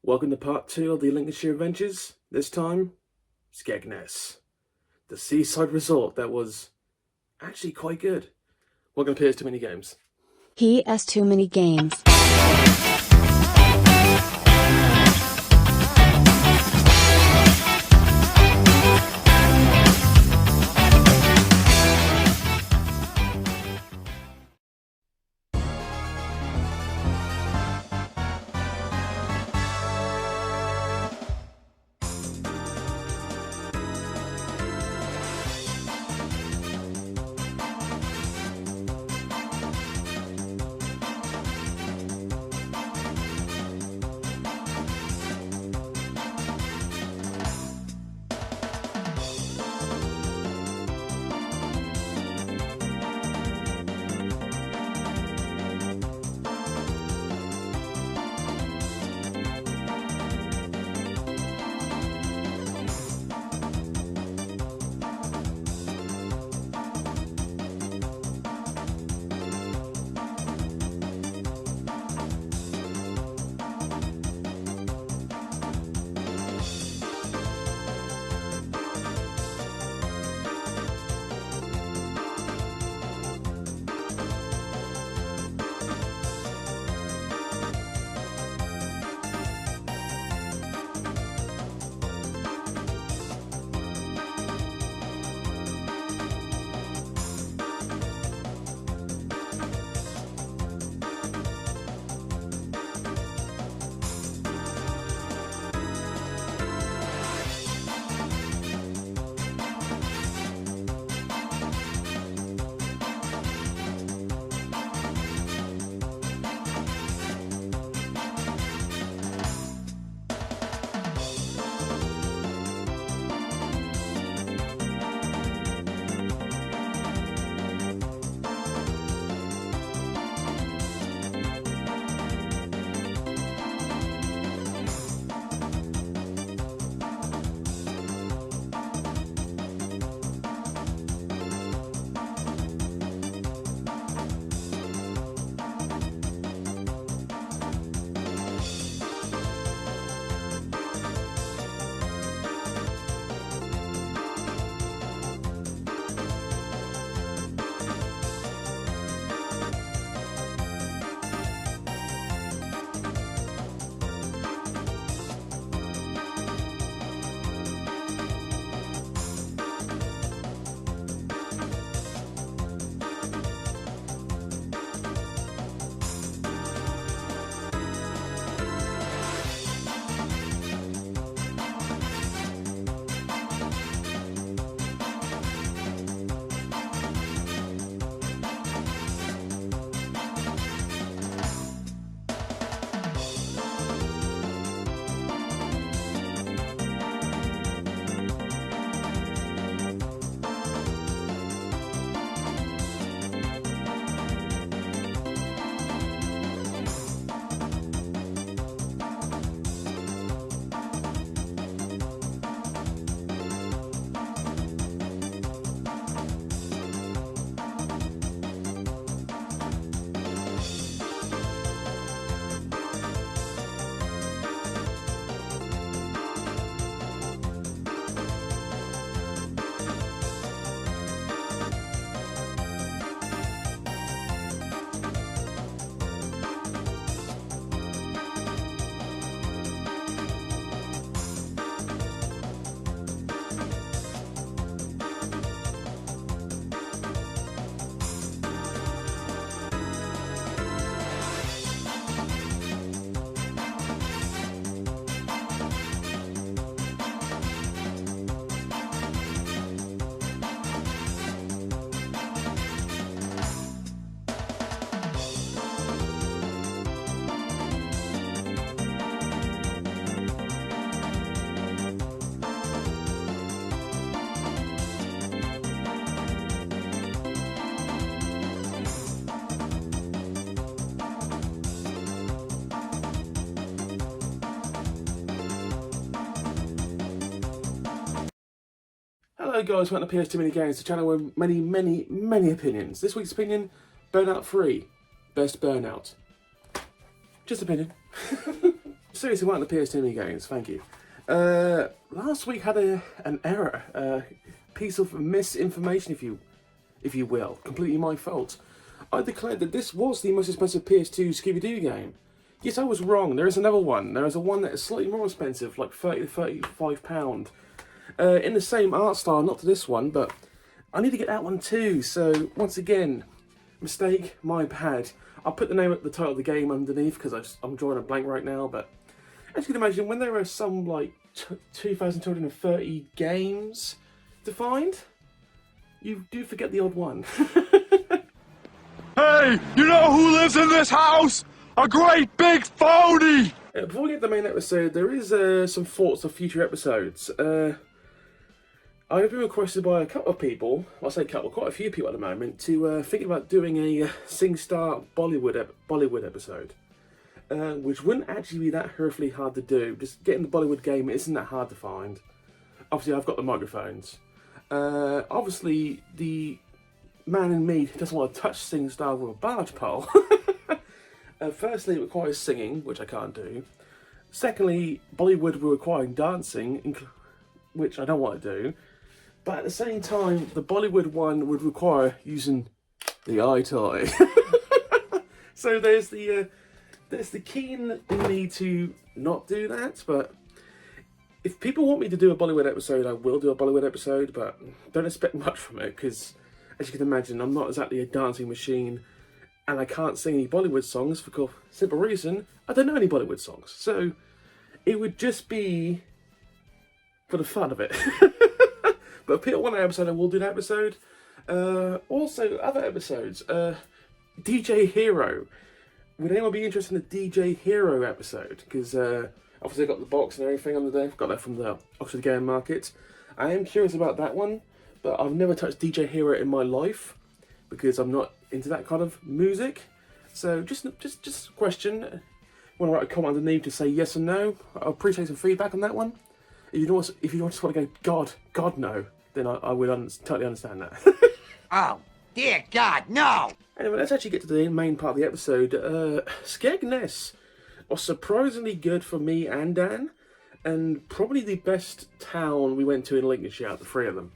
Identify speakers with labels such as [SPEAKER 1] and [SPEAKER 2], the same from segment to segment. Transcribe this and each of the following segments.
[SPEAKER 1] Welcome to part 2 of the Lincolnshire Adventures. This time, Skegness, the seaside resort that was actually quite good. Welcome to Too Many Games.
[SPEAKER 2] He has too many games.
[SPEAKER 1] Hello guys, welcome to Too Many Games, the channel with many opinions. This week's opinion, Burnout 3, Best Burnout. Just opinion. seriously, one of the PS2 mini games. Thank you. Last week had an error, piece of misinformation, if you will, completely my fault. I declared that this was the most expensive PS2 Scooby-Doo game. Yes, I was wrong. There is another one. There is a one that is slightly more expensive, like £30 to £35. In the same art style, not to this one, but I need to get that one too. So once again, mistake, my bad. I'll put the name of the title of the game underneath because I'm drawing a blank right now. But as you can imagine, when there are some like 2,230 games to find, you do forget the odd one.
[SPEAKER 3] Hey, you know who lives in this house? A great big phony!
[SPEAKER 1] Before we get to the main episode, there is some thoughts of future episodes. I have been requested by a couple of people, I say couple, quite a few people at the moment, to think about doing a SingStar Bollywood episode. Which wouldn't actually be that horrifically hard to do. Just getting the Bollywood game isn't that hard to find. Obviously, I've got the microphones. Obviously, the man in me doesn't want to touch SingStar with a barge pole. Firstly, it requires singing, which I can't do. Secondly, Bollywood will require dancing, which I don't want to do. But at the same time, the Bollywood one would require using the eye toy. So there's the keen in me to not do that, but if people want me to do a Bollywood episode, I will do a Bollywood episode, but don't expect much from it, because as you can imagine, I'm not exactly a dancing machine, and I can't sing any Bollywood songs for the simple reason, I don't know any Bollywood songs. So it would just be for the fun of it. But if people want an episode, I will do that episode. Also, other episodes. DJ Hero. Would anyone be interested in the DJ Hero episode? Because obviously I got the box and everything on the day. Got that from the Oxford Game Market. I am curious about that one, but I've never touched DJ Hero in my life because I'm not into that kind of music. So just a question. Want to write a comment underneath to say yes or no? I'll appreciate some feedback on that one. If you just want to go God no, then I would totally understand that.
[SPEAKER 4] Oh, dear God, no!
[SPEAKER 1] Anyway, let's actually get to the main part of the episode. Skegness was surprisingly good for me and Dan, and probably the best town we went to in Lincolnshire out of the three of them.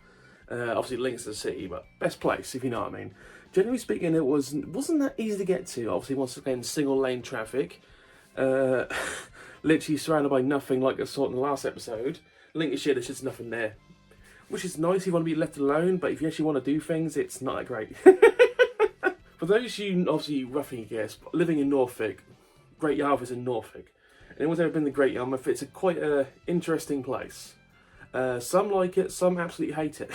[SPEAKER 1] Obviously, Lincoln's the city, but best place, if you know what I mean. Generally speaking, it wasn't that easy to get to. Obviously, once again, single lane traffic. Literally surrounded by nothing like I saw in the last episode. Lincolnshire, there's just nothing there. Which is nice if you want to be left alone, but if you actually want to do things, it's not that great. For those you obviously roughly guess, living in Norfolk, Great Yarmouth is in Norfolk. Anyone's ever been to Great Yarmouth, it's quite an interesting place. Some like it, some absolutely hate it.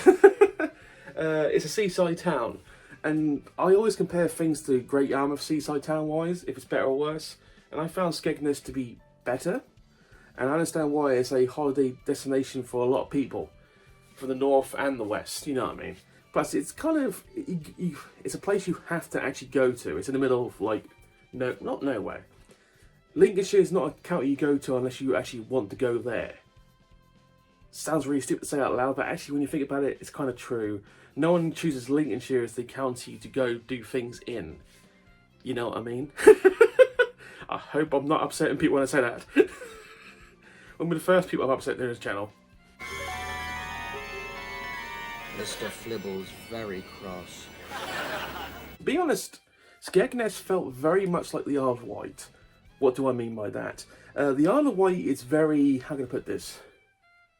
[SPEAKER 1] It's a seaside town, and I always compare things to Great Yarmouth seaside town-wise, if it's better or worse, and I found Skegness to be better, and I understand why it's a holiday destination for a lot of people, from the north and the west, you know what I mean? Plus, it's kind of, it's a place you have to actually go to. It's in the middle of, like, not nowhere. Lincolnshire is not a county you go to unless you actually want to go there. Sounds really stupid to say out loud, but actually when you think about it, it's kind of true. No one chooses Lincolnshire as the county to go do things in. You know what I mean? I hope I'm not upsetting people when I say that. One of the first people I've upset in this channel.
[SPEAKER 4] Mr. Flibble's very cross.
[SPEAKER 1] To be honest, Skegness felt very much like the Isle of Wight. What do I mean by that? The Isle of Wight is very, how can I put this?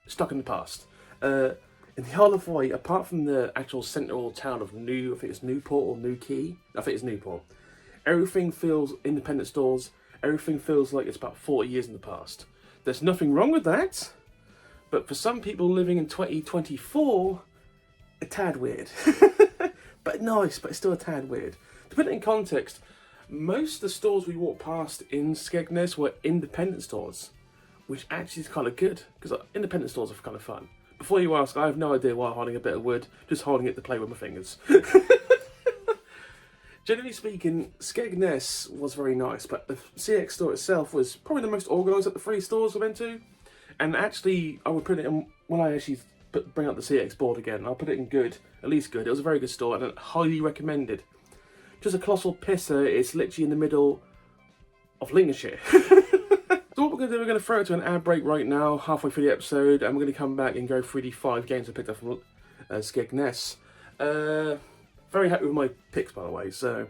[SPEAKER 1] Stuck in the past. In the Isle of Wight, apart from the actual central town of I think it's Newport or Newquay. I think it's Newport. Everything feels independent stores. Everything feels like it's about 40 years in the past. There's nothing wrong with that. But for some people living in 2024, a tad weird. But nice, but still a tad weird. To put it in context, most of the stores we walked past in Skegness were independent stores, which actually is kind of good, because independent stores are kind of fun. Before you ask, I have no idea why I'm holding a bit of wood, just holding it to play with my fingers. Generally speaking, Skegness was very nice, but the CEX store itself was probably the most organised of the three stores I've been to. And actually, I would put it in, when I actually bring up the CEX board again, I'll put it in good, at least good. It was a very good store and highly recommended. Just a colossal pisser, it's literally in the middle of Lincolnshire. So what we're going to do, we're going to throw it to an ad break right now, halfway through the episode, and we're going to come back and go through the 5 games I picked up from Skegness. Very happy with my picks, by the way, so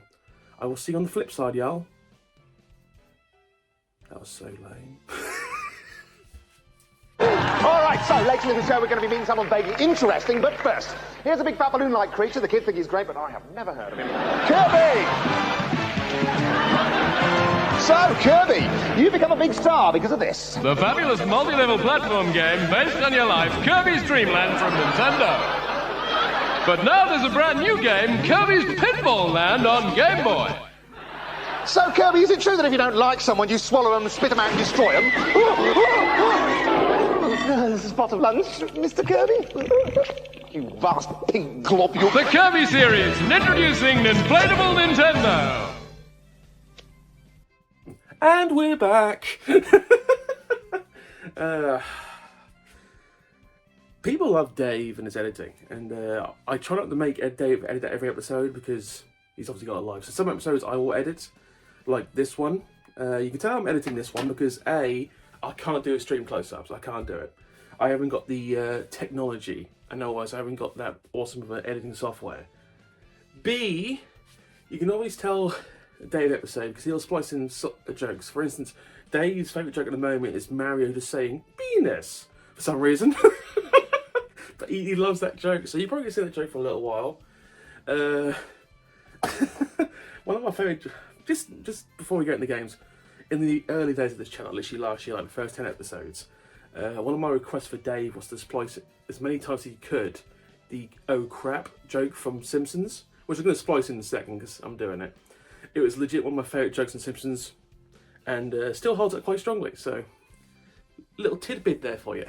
[SPEAKER 1] I will see you on the flip side, y'all. That was so lame.
[SPEAKER 5] Alright, so later in the show we're going to be meeting someone vaguely interesting, but first, here's a big fat balloon-like creature. The kids think he's great, but I have never heard of him. Kirby! So, Kirby, you've become a big star because of this.
[SPEAKER 6] The fabulous multi-level platform game based on your life, Kirby's Dream Land from Nintendo. But now there's a brand new game, Kirby's Pinball Land on Game Boy.
[SPEAKER 5] So, Kirby, is it true that if you don't like someone, you swallow them, spit them out, and destroy them? There's a spot of lunch, Mr. Kirby. You vast pink globule.
[SPEAKER 6] The Kirby series, introducing Inflatable Nintendo.
[SPEAKER 1] And we're back! People love Dave and his editing, and I try not to make Dave edit every episode because he's obviously got a life. So some episodes I will edit, like this one. You can tell I'm editing this one because A, I can't do a stream close-ups, I can't do it. I haven't got the technology, and otherwise I haven't got that awesome of editing software. B, you can always tell Dave episode because he'll splice in jokes. For instance, Dave's favourite joke at the moment is Mario just saying penis for some reason. But he loves that joke, so you're probably going to see that joke for a little while. One of my favourite, just before we get into games, in the early days of this channel, literally last year, like the first 10 episodes, one of my requests for Dave was to splice as many times as he could the "oh crap" joke from Simpsons, which I'm going to splice in a second because I'm doing it. It was legit one of my favourite jokes in Simpsons, and still holds up quite strongly, so little tidbit there for you.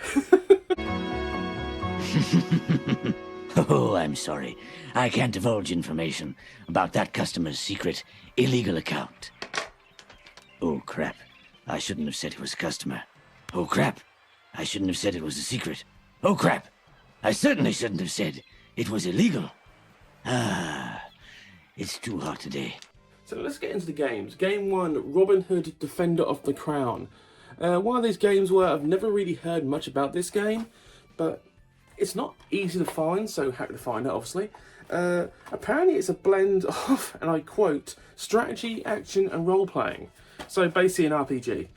[SPEAKER 7] Oh, I'm sorry. I can't divulge information about that customer's secret illegal account. Oh, crap. I shouldn't have said it was a customer. Oh, crap. I shouldn't have said it was a secret. Oh, crap. I certainly shouldn't have said it was illegal. Ah, it's too hot today.
[SPEAKER 1] So let's get into the games. Game 1, Robin Hood, Defender of the Crown. One of these games where I've never really heard much about this game, but it's not easy to find, so happy to find it, obviously. Apparently it's a blend of, and I quote, strategy, action, and role-playing. So basically an RPG.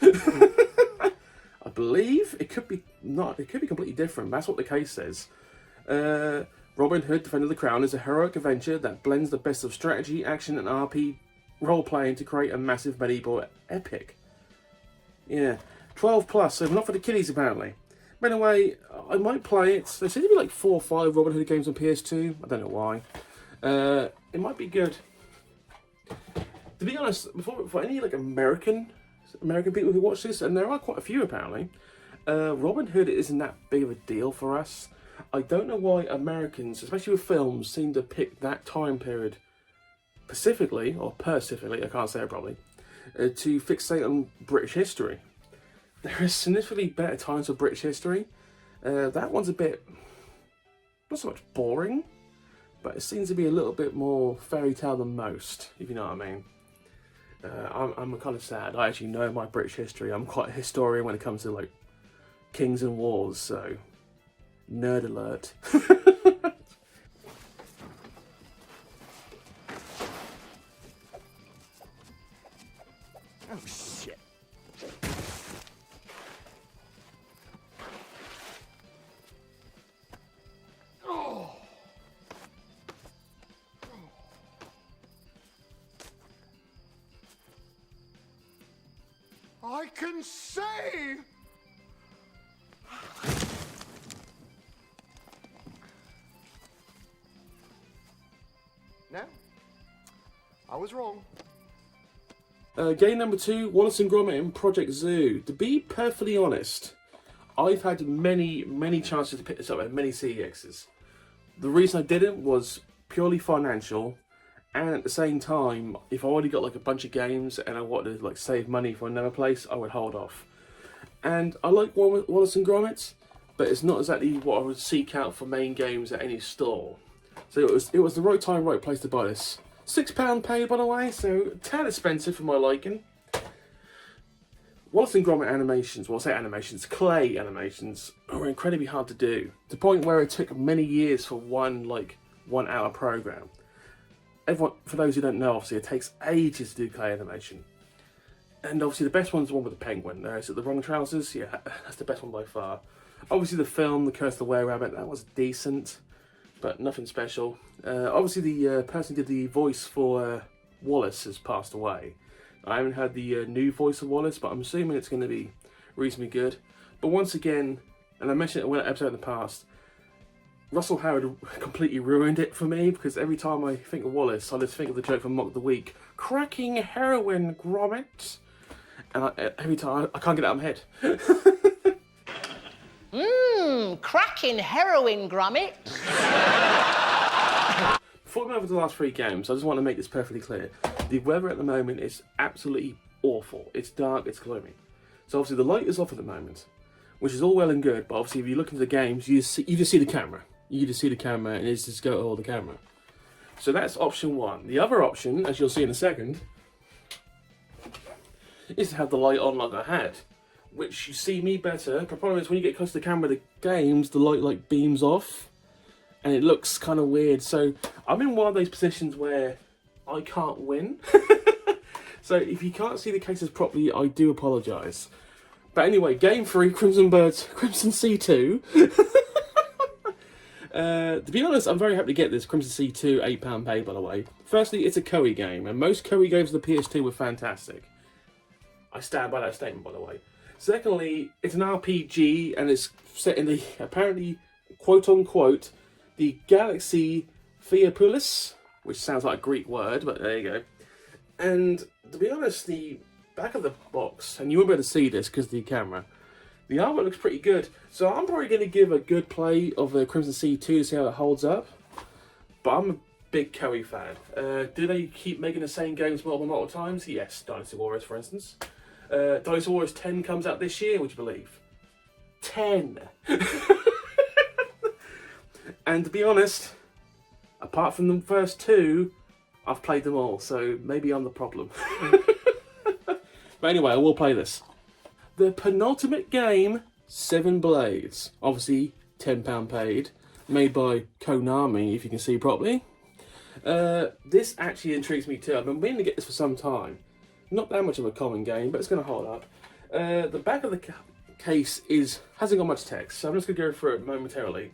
[SPEAKER 1] I believe it could be not. It could be completely different. That's what the case says. Robin Hood, Defender of the Crown is a heroic adventure that blends the best of strategy, action, and RP role-playing to create a massive medieval epic. Yeah, 12 plus, so not for the kiddies apparently. But anyway, I might play it. There seem to be like 4 or 5 Robin Hood games on PS2. I don't know why. It might be good. To be honest, for any like American people who watch this, and there are quite a few apparently, Robin Hood isn't that big of a deal for us. I don't know why Americans, especially with films, seem to pick that time period specifically, I can't say it probably, to fixate on British history. There are significantly better times for British history. That one's a bit, not so much boring, but it seems to be a little bit more fairy tale than most, if you know what I mean. I'm kind of sad. I actually know my British history. I'm quite a historian when it comes to like kings and wars, so nerd alert.
[SPEAKER 5] Oh, shit.
[SPEAKER 3] I can see!
[SPEAKER 5] No, I was wrong.
[SPEAKER 1] Game number 2, Wallace and Gromit in Project Zoo. To be perfectly honest, I've had many chances to pick this up at many CEXs. The reason I didn't was purely financial, and at the same time, if I already got like a bunch of games and I wanted to like save money for another place, I would hold off. And I like Wallace and Gromit, but it's not exactly what I would seek out for main games at any store. So it was the right time, right place to buy this. £6 paid, by the way, so a tad expensive for my liking. Wallace and Gromit animations, well I say animations, clay animations, are incredibly hard to do. To the point where it took many years for one 1 hour program. Everyone, for those who don't know, obviously it takes ages to do clay animation. And obviously the best one's the one with the penguin. Is it the wrong trousers? Yeah, that's the best one by far. Obviously the film, The Curse of the Were-Rabbit, that was decent, but nothing special. Obviously the person who did the voice for Wallace has passed away. I haven't heard the new voice of Wallace, but I'm assuming it's going to be reasonably good. But once again, and I mentioned it in an episode in the past, Russell Howard completely ruined it for me, because every time I think of Wallace, I just think of the joke from Mock the Week. Cracking heroin, Gromit! And every time, I can't get it out of my head.
[SPEAKER 8] Cracking heroin, Gromit.
[SPEAKER 1] Before we move over to the last 3 games, I just want to make this perfectly clear. The weather at the moment is absolutely awful. It's dark, it's gloomy. So obviously the light is off at the moment, which is all well and good, but obviously if you look into the games, you just see the camera. You just see the camera and it's just go to all the camera. So that's option 1. The other option, as you'll see in a second, is to have the light on like I had, which you see me better. The problem is when you get close to the camera, the games, the light beams off, and it looks kind of weird. So I'm in one of those positions where I can't win. So if you can't see the cases properly, I do apologise. But anyway, game 3, Crimson Sea 2. To be honest, I'm very happy to get this Crimson Sea 2 £8 pay, by the way. Firstly, it's a Koei game, and most Koei games on the PS2 were fantastic. I stand by that statement, by the way. Secondly, it's an RPG, and it's set in the, apparently, quote-unquote, the Galaxy Theopolis, which sounds like a Greek word, but there you go. And to be honest, the back of the box, and you won't be able to see this because of the camera, the artwork looks pretty good. So I'm probably going to give a good play of Crimson Sea 2 to see how it holds up. But I'm a big Koei fan. Do they keep making the same games multiple times? Yes, Dynasty Warriors, for instance. Dynasty Warriors 10 comes out this year, would you believe? 10! And to be honest, apart from the first 2, I've played them all, so maybe I'm the problem. But anyway, I will play this. The penultimate game, 7 Blades. Obviously, £10 paid. Made by Konami, if you can see properly. This actually intrigues me too. I've been waiting to get this for some time. Not that much of a common game, but it's going to hold up. The back of the case hasn't got much text, so I'm just going to go through it momentarily.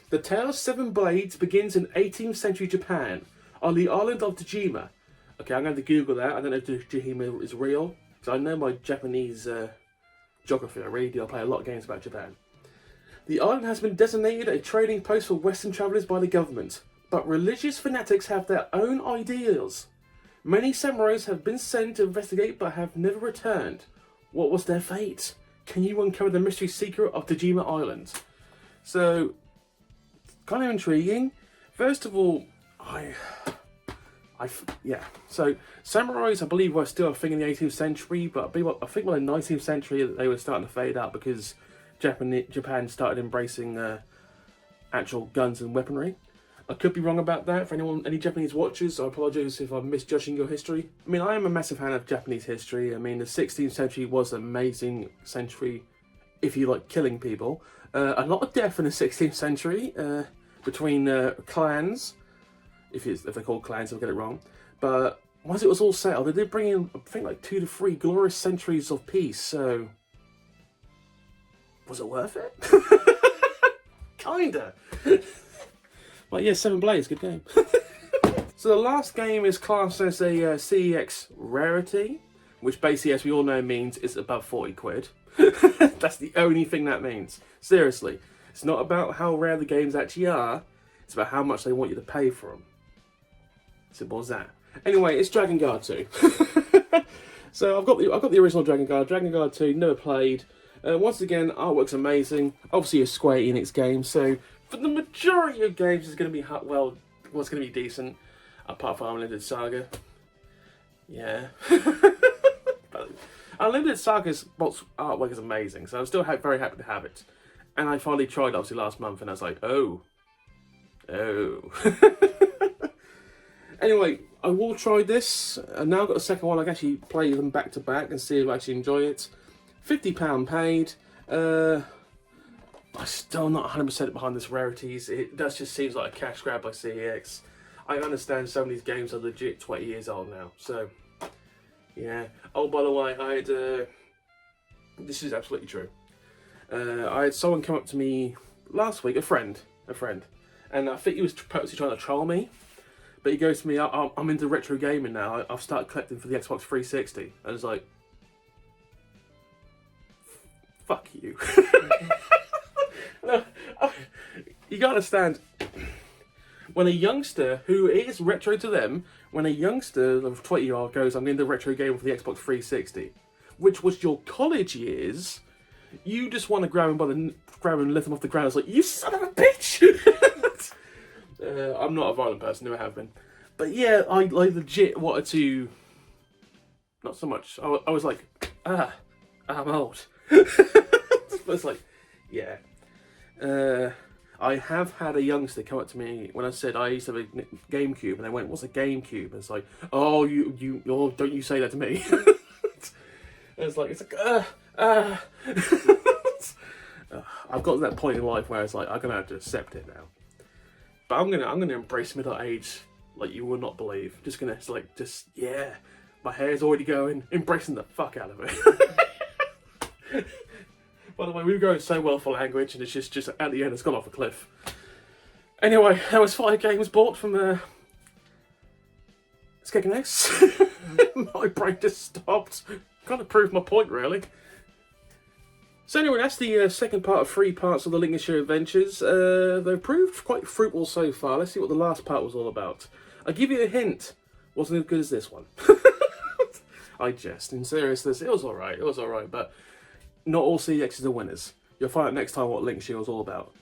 [SPEAKER 1] The tale of 7 Blades begins in 18th century Japan, on the island of Dejima. Okay, I'm going to Google that. I don't know if Dejima is real, because I know my Japanese geography. I really do. I play a lot of games about Japan. The island has been designated a trading post for Western travellers by the government, but religious fanatics have their own ideals. Many samurais have been sent to investigate but have never returned. What was their fate? Can you uncover the mystery secret of Dejima Island? So, kind of intriguing. First of all, so samurais, I believe, were still a thing in the 18th century, but I think by the 19th century they were starting to fade out because Japan started embracing actual guns and weaponry. I could be wrong about that. For any Japanese watchers, I apologise if I'm misjudging your history. I mean, I am a massive fan of Japanese history. I mean, the 16th century was an amazing century if you like killing people. A lot of death in the 16th century between clans, if they're called clans, I'll get it wrong. But once it was all settled, they did bring in, I think, like 2 to 3 glorious centuries of peace. So, was it worth it? Kinda. But yeah, 7 Blades, good game. So the last game is classed as a CEX Rarity, which basically, as we all know, means it's above 40 quid. That's the only thing that means. Seriously. It's not about how rare the games actually are, it's about how much they want you to pay for them. Simple as that. Anyway, it's Dragon Guard 2. So I've got the original Dragon Guard 2, never played. Once again, artwork's amazing. Obviously a Square Enix game, so for the majority of games it's going to be it's going to be decent, apart from Unlimited Saga. Yeah. But Unlimited Saga's artwork is amazing, so I'm still very happy to have it. And I finally tried, obviously, last month, and I was like, oh. Anyway, I will try this. And now I've got a second one. I can actually play them back to back and see if I actually enjoy it. £50 paid. I'm still not 100% behind this Rarities. It does just seems like a cash grab by CEX. I understand some of these games are legit 20 years old now. So, yeah. Oh, by the way, I had... this is absolutely true. I had someone come up to me last week, a friend, and I think he was purposely trying to troll me. But he goes to me, I'm into retro gaming now. I've started collecting for the Xbox 360. And I was like, fuck you. No, you gotta understand, when a youngster who is retro to them, when a youngster of 20-year-old goes, I'm into retro gaming for the Xbox 360, which was your college years, you just want to grab him and lift him off the ground. It's like, you son of a bitch! I'm not a violent person, never have been. But yeah, I legit wanted to... Not so much. I was like, I'm old. But it's like, yeah. I have had a youngster come up to me when I said I used to have a GameCube, and they went, what's a GameCube? And it's like, oh, don't you say that to me. It's like, I've got to that point in life where it's like, I'm gonna have to accept it now. But I'm gonna embrace middle age like you will not believe. Yeah, my hair's already going, embracing the fuck out of it. By the way, we were going so well for language, and it's just at the end, it's gone off a cliff. Anyway, that was 5 games bought from Skegness. My brain just stopped. Kind of proved my point, really. So anyway, that's the second part of 3 parts of the Lincolnshire Adventures. They've proved quite fruitful so far. Let's see what the last part was all about. I'll give you a hint. Wasn't as good as this one. I jest. In seriousness, it was alright, but not all CEXs are winners. You'll find out next time what Lincolnshire was all about.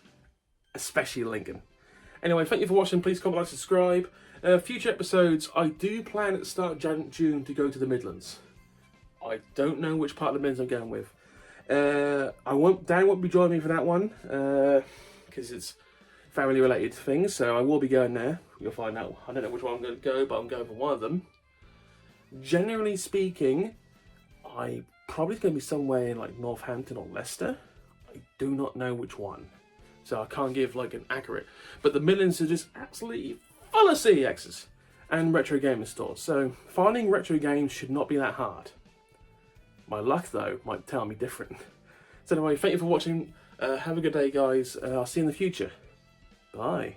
[SPEAKER 1] Especially Lincoln. Anyway, thank you for watching. Please comment, like, subscribe. Future episodes, I do plan at the start of June to go to the Midlands. I don't know which part of the Midlands I'm going with. Dan won't be joining me for that one, because it's family related things, so I will be going there. You'll find out. I don't know which one I'm going to go, but I'm going for one of them. Generally speaking, I'm probably going to be somewhere in like Northampton or Leicester. I do not know which one, so I can't give like an accurate. But the Midlands are just absolutely full of CEXs and retro gaming stores, so finding retro games should not be that hard. My luck, though, might tell me different. So anyway, thank you for watching. Have a good day, guys. I'll see you in the future. Bye.